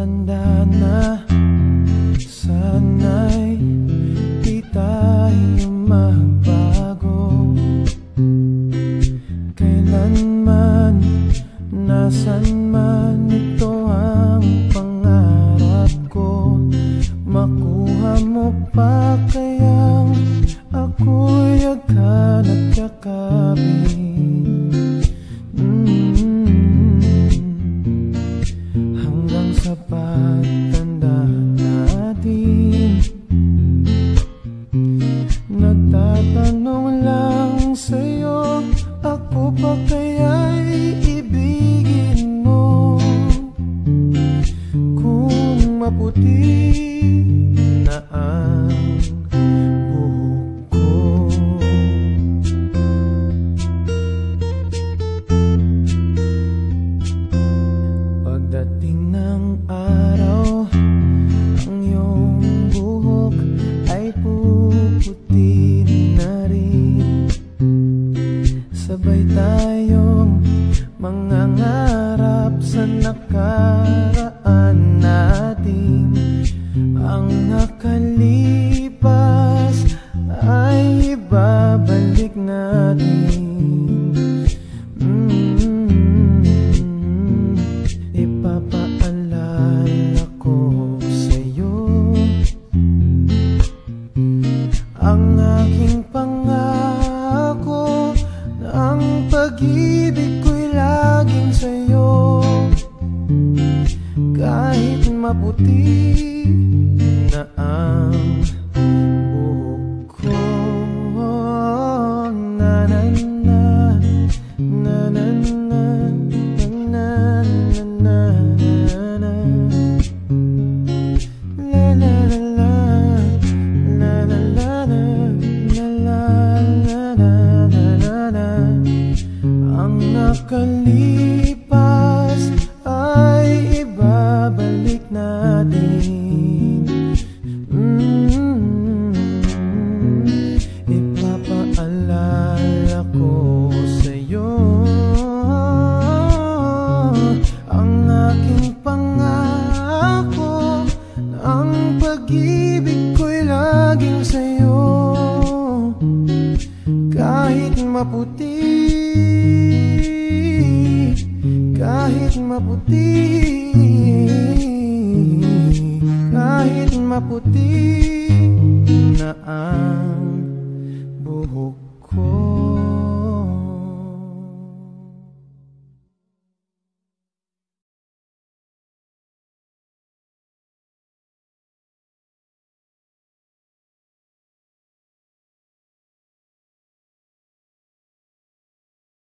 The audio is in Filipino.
tanda na, sana'y di tayo magbago. Kailanman, nasan man, ito ang pangarap ko. Makuha mo pa kayang ako'y agad at yakapin. Hanggang sa pagtanda natin, nagtatanong lang sa'yo, ako pa kaya'y ibigin mo? Kung maputi na ang buhok ko. Pagdating ng araw, ang iyong buhok ay puputi na rin. Sabay tayong mangangarap sa nakaraan natin. Ang nakalipas ay ibabalik natin. Ipapaalala ko sa'yo ang aking pangako, ang pag-ibig ko'y laging sa'yo. Kahit maputi na ang buhok ko. Na na na, na na na, na na na, na. La la la la, la la la la, la la la la la. Ang nakalipas ay ibabalik natin. Ipapaalala ko sa'yo ang aking pangako, ang pag-ibig ko'y laging sa'yo. Kahit maputi, kahit maputi, kahit maputi na ang buhok